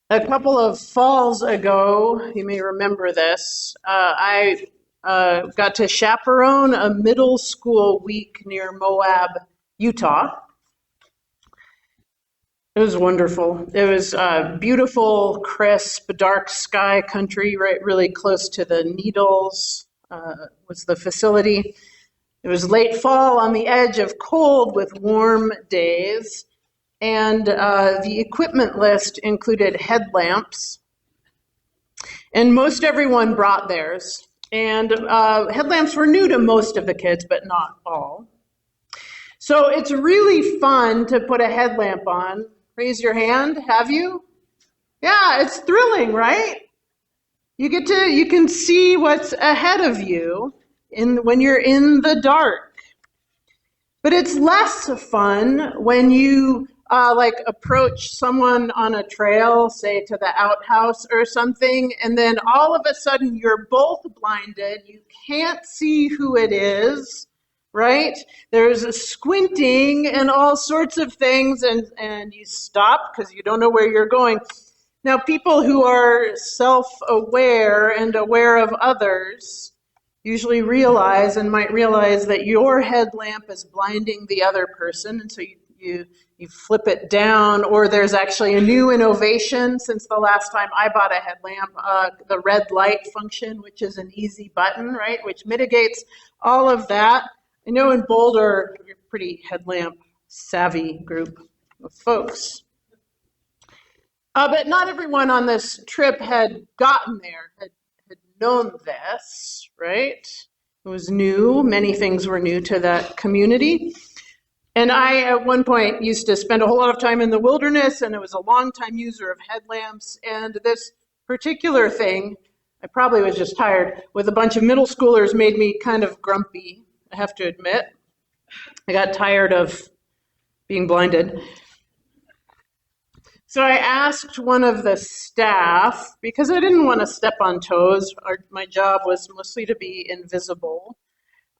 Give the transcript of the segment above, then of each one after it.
A couple of falls ago, you may remember this, I got to chaperone a middle school week near Moab, Utah. It was wonderful. It was beautiful, crisp, dark sky country, right, really close to the Needles was the facility. It was late fall on the edge of cold with warm days. And the equipment list included headlamps. And most everyone brought theirs. And headlamps were new to most of the kids, but not all. So it's really fun to put a headlamp on. Raise your hand, have you? Yeah, it's thrilling, right? You can see what's ahead of you when you're in the dark. But it's less fun when you approach someone on a trail, say to the outhouse or something, and then all of a sudden you're both blinded. You can't see who it is, right? There's a squinting and all sorts of things, and you stop because you don't know where you're going. Now, people who are self-aware and aware of others usually might realize that your headlamp is blinding the other person, and so you flip it down, or there's actually a new innovation since the last time I bought a headlamp, the red light function, which is an easy button, right, which mitigates all of that. I know in Boulder, you're a pretty headlamp savvy group of folks. But not everyone on this trip had gotten there, had known this, right? It was new. Many things were new to that community. And I, at one point, used to spend a whole lot of time in the wilderness, and I was a long-time user of headlamps. And this particular thing, I probably was just tired, with a bunch of middle schoolers made me kind of grumpy, I have to admit. I got tired of being blinded. So I asked one of the staff, because I didn't want to step on toes. My job was mostly to be invisible.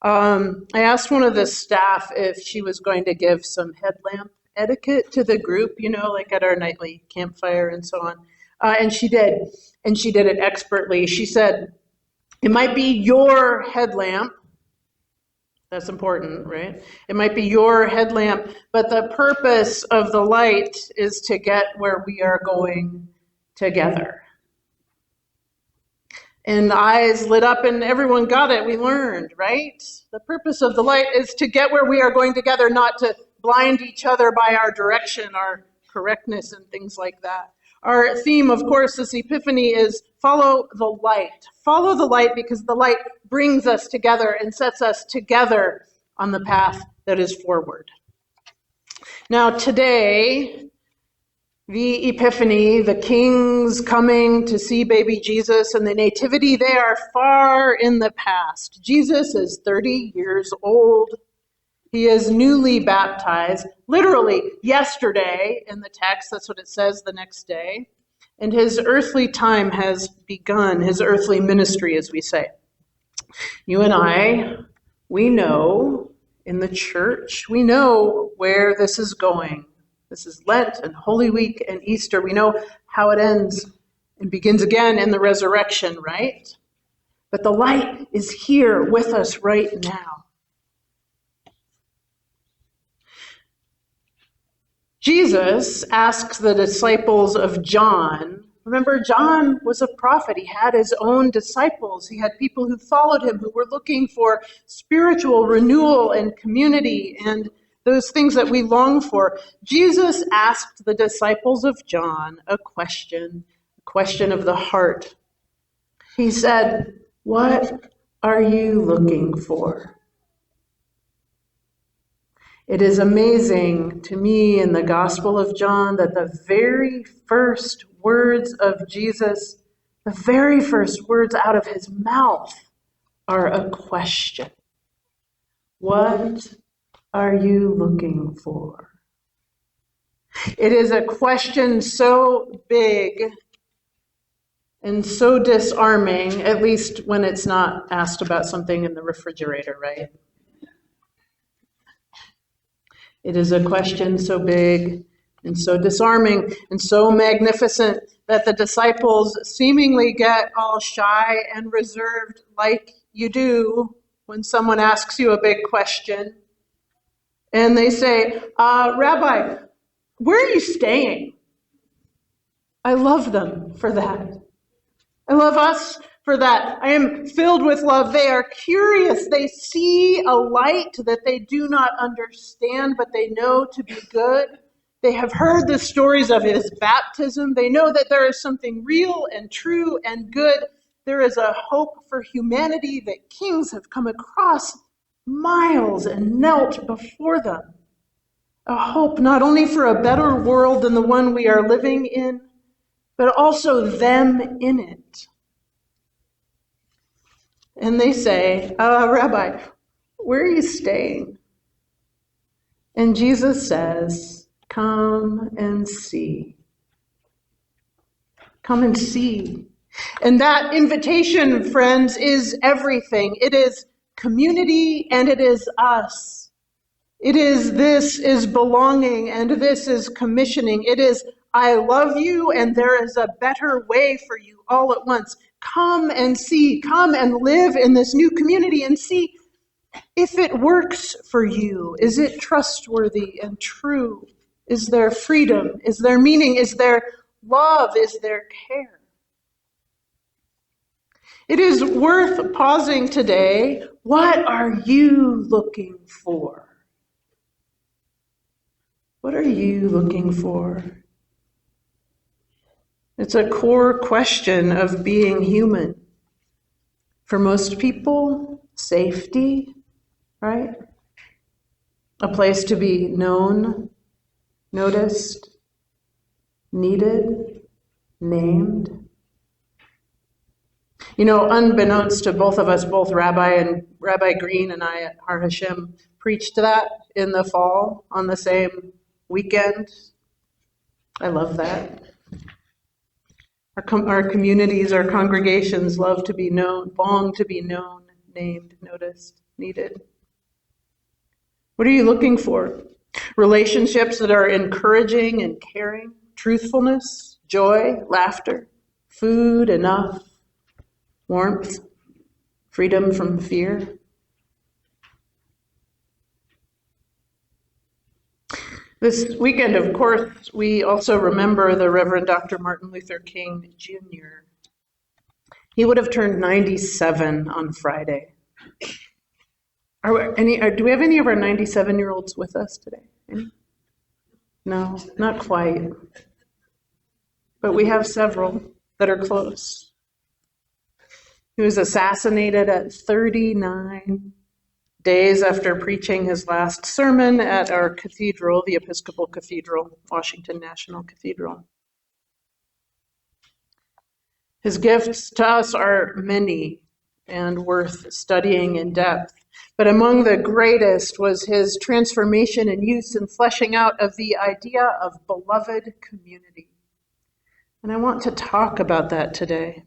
I asked one of the staff if she was going to give some headlamp etiquette to the group, like at our nightly campfire and so on. And she did. And she did it expertly. She said, it might be your headlamp. That's important, right? It might be your headlamp, but the purpose of the light is to get where we are going together. And eyes lit up and everyone got it. We learned, right? The purpose of the light is to get where we are going together, not to blind each other by our direction, our correctness, and things like that. Our theme, of course, this Epiphany is follow the light. Follow the light because the light brings us together and sets us together on the path that is forward. Now today, the Epiphany, the kings coming to see baby Jesus and the nativity, they are far in the past. Jesus is 30 years old. He is newly baptized, literally yesterday in the text, that's what it says the next day. And his earthly time has begun, his earthly ministry, as we say. You and I, we know in the church, we know where this is going. This is Lent and Holy Week and Easter. We know how it ends and begins again in the resurrection, right? But the light is here with us right now. Jesus asks the disciples of John. Remember, John was a prophet. He had his own disciples. He had people who followed him, who were looking for spiritual renewal and community and those things that we long for. Jesus asked the disciples of John a question of the heart. He said, "What are you looking for?" It is amazing to me in the Gospel of John that the very first words of Jesus, the very first words out of his mouth are a question. What are you looking for? It is a question so big and so disarming, at least when it's not asked about something in the refrigerator, right? It is a question so big and so disarming and so magnificent that the disciples seemingly get all shy and reserved like you do when someone asks you a big question. And they say, Rabbi, where are you staying? I love them for that. I love us for that. I am filled with love. They are curious. They see a light that they do not understand, but they know to be good. They have heard the stories of his baptism. They know that there is something real and true and good. There is a hope for humanity that kings have come across miles and knelt before them. A hope not only for a better world than the one we are living in, but also them in it. And they say, Rabbi, where are you staying? And Jesus says, come and see. Come and see. And that invitation, friends, is everything. It is community and it is us. This is belonging and this is commissioning. It is, I love you and there is a better way for you all at once. Come and see. Come and live in this new community and see if it works for you. Is it trustworthy and true? Is there freedom? Is there meaning? Is there love? Is there care? It is worth pausing today. What are you looking for? What are you looking for? It's a core question of being human. For most people, safety, right? A place to be known, noticed, needed, named. You know, unbeknownst to both of us, both Rabbi Green and I at Har Hashem preached that in the fall on the same weekend. I love that. Our communities, our congregations love to be known, long to be known, named, noticed, needed. What are you looking for? Relationships that are encouraging and caring, truthfulness, joy, laughter, food, enough, warmth, freedom from fear. This weekend, of course, we also remember the Reverend Dr. Martin Luther King Jr. He would have turned 97 on Friday. Do we have any of our 97-year-olds with us today? Any? No, not quite. But we have several that are close. He was assassinated at 39 days after preaching his last sermon at our cathedral, the Episcopal Cathedral, Washington National Cathedral. His gifts to us are many and worth studying in depth. But among the greatest was his transformation and use and fleshing out of the idea of beloved community. And I want to talk about that today.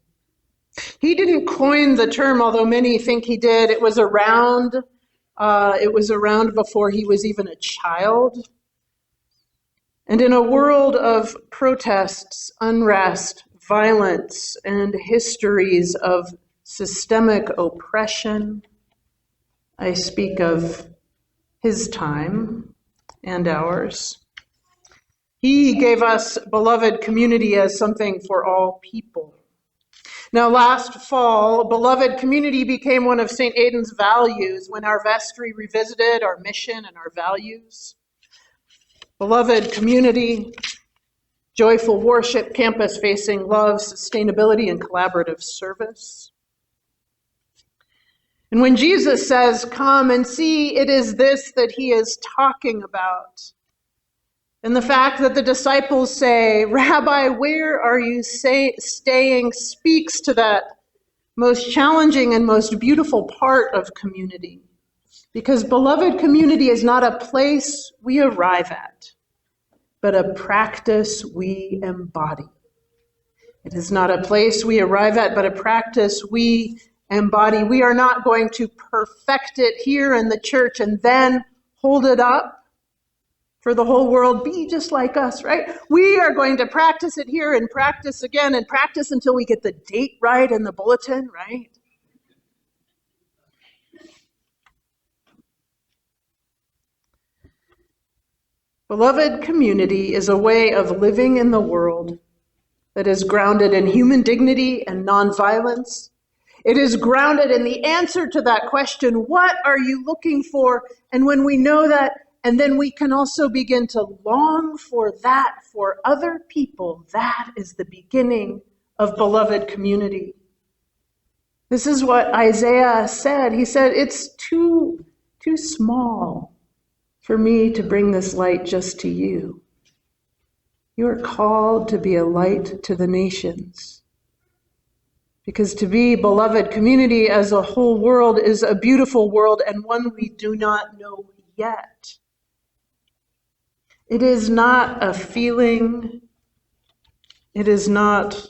He didn't coin the term, although many think he did. It was around before he was even a child. And in a world of protests, unrest, violence, and histories of systemic oppression, I speak of his time and ours. He gave us beloved community as something for all people. Now, last fall, beloved community became one of St. Aidan's values when our vestry revisited our mission and our values. Beloved community, joyful worship, campus-facing love, sustainability, and collaborative service. And when Jesus says, come and see, it is this that he is talking about. And the fact that the disciples say, Rabbi, where are you staying, speaks to that most challenging and most beautiful part of community. Because beloved community is not a place we arrive at, but a practice we embody. It is not a place we arrive at, but a practice we embody. We are not going to perfect it here in the church and then hold it up. for the whole world, be just like us, right? We are going to practice it here and practice again and practice until we get the date right in the bulletin, right? Beloved, community is a way of living in the world that is grounded in human dignity and nonviolence. It is grounded in the answer to that question, what are you looking for? And when we know that, and then we can also begin to long for that for other people, that is the beginning of beloved community. This is what Isaiah said. He said, it's too small for me to bring this light just to you. You are called to be a light to the nations. Because to be beloved community as a whole world is a beautiful world and one we do not know yet. It is not a feeling. It is not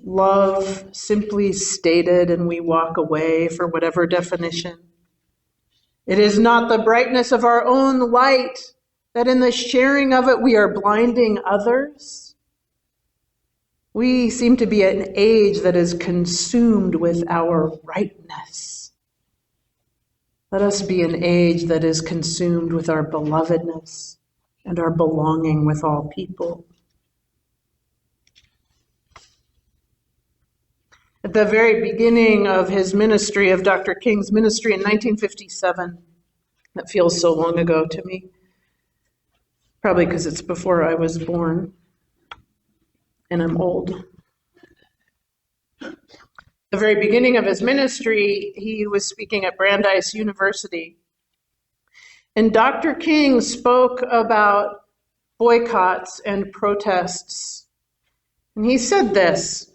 love simply stated and we walk away for whatever definition. It is not the brightness of our own light that in the sharing of it we are blinding others. We seem to be at an age that is consumed with our rightness. Let us be an age that is consumed with our belovedness and our belonging with all people. At the very beginning of his ministry, of Dr. King's ministry in 1957, that feels so long ago to me, probably because it's before I was born, and I'm old. The very beginning of his ministry, he was speaking at Brandeis University. And Dr. King spoke about boycotts and protests. And he said this.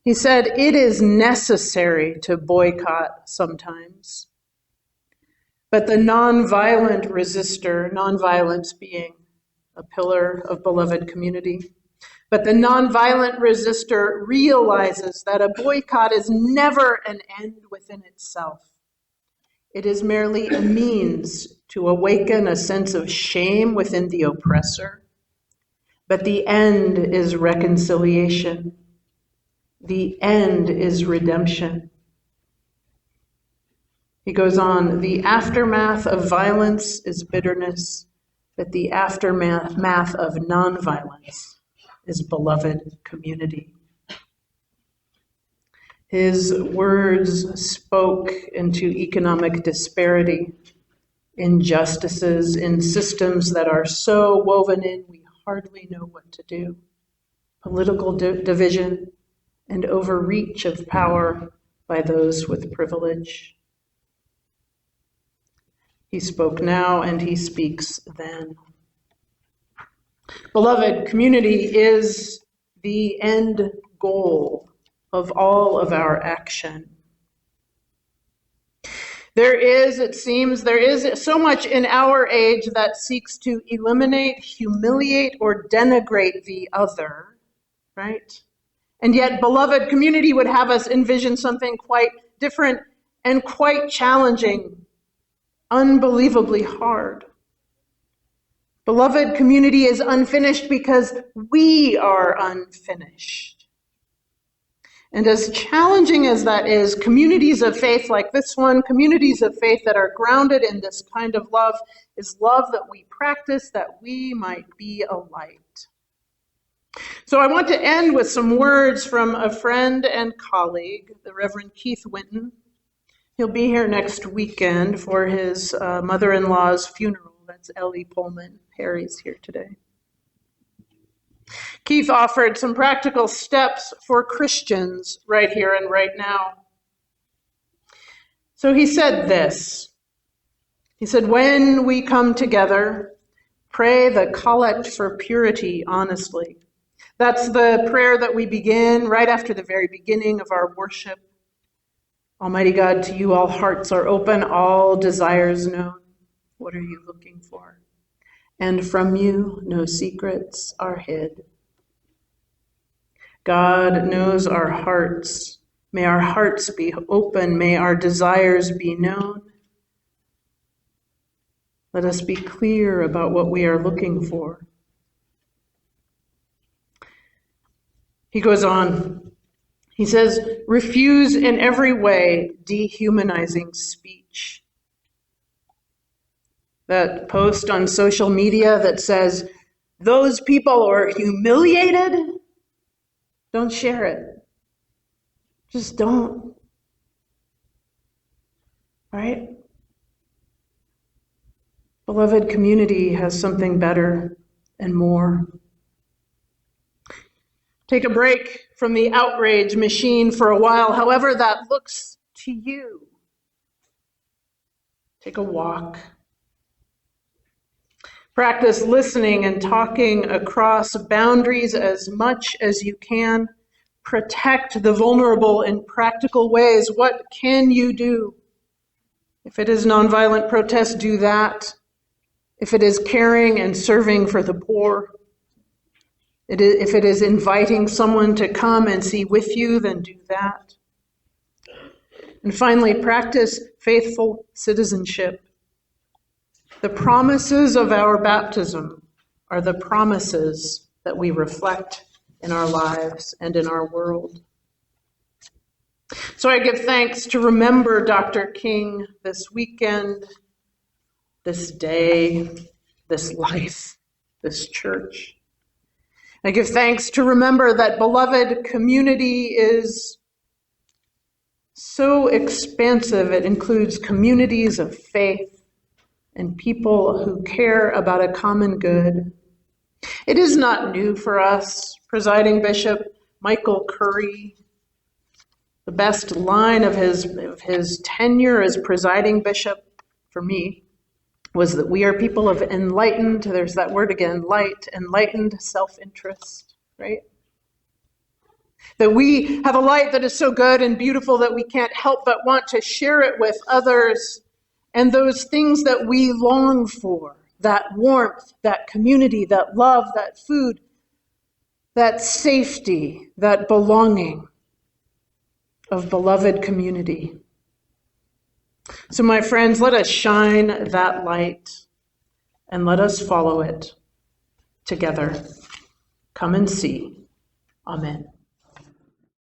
He said, it is necessary to boycott sometimes. But the nonviolent resistor, nonviolence being a pillar of beloved community, but the nonviolent resistor realizes that a boycott is never an end within itself. It is merely a means to awaken a sense of shame within the oppressor. But the end is reconciliation. The end is redemption. He goes on, the aftermath of violence is bitterness, but the aftermath of nonviolence is beloved community. His words spoke into economic disparity, injustices in systems that are so woven in we hardly know what to do, political division, and overreach of power by those with privilege. He spoke now and he speaks then. Beloved, community is the end goal of all of our action. It seems there is so much in our age that seeks to eliminate, humiliate, or denigrate the other, right? And yet, beloved community would have us envision something quite different and quite challenging, unbelievably hard. Beloved community is unfinished because we are unfinished. And as challenging as that is, communities of faith like this one, communities of faith that are grounded in this kind of love, is love that we practice that we might be a light. So I want to end with some words from a friend and colleague, the Reverend Keith Winton. He'll be here next weekend for his mother-in-law's funeral. That's Ellie Pullman. Harry's here today. Keith offered some practical steps for Christians right here and right now. So he said this. He said, when we come together, pray the collect for purity honestly. That's the prayer that we begin right after the very beginning of our worship. Almighty God, to you all hearts are open, all desires known. What are you looking for? And from you no secrets are hid. God knows our hearts. May our hearts be open. May our desires be known. Let us be clear about what we are looking for. He goes on. He says, refuse in every way dehumanizing speech. That post on social media that says, those people are humiliated, don't share it. Just don't. Right? Beloved community has something better and more. Take a break from the outrage machine for a while, however that looks to you. Take a walk. Practice listening and talking across boundaries as much as you can. Protect the vulnerable in practical ways. What can you do? If it is nonviolent protest, do that. If it is caring and serving for the poor, if it is inviting someone to come and see with you, then do that. And finally, practice faithful citizenship. The promises of our baptism are the promises that we reflect in our lives and in our world. So I give thanks to remember Dr. King this weekend, this day, this life, this church. I give thanks to remember that beloved community is so expansive. It includes communities of faith and people who care about a common good. It is not new for us. Presiding Bishop Michael Curry, the best line of his tenure as presiding bishop for me was that we are people of enlightened, there's that word again, enlightened self-interest, right? That we have a light that is so good and beautiful that we can't help but want to share it with others. And those things that we long for, that warmth, that community, that love, that food, that safety, that belonging of beloved community. So my friends, let us shine that light and let us follow it together. Come and see. Amen.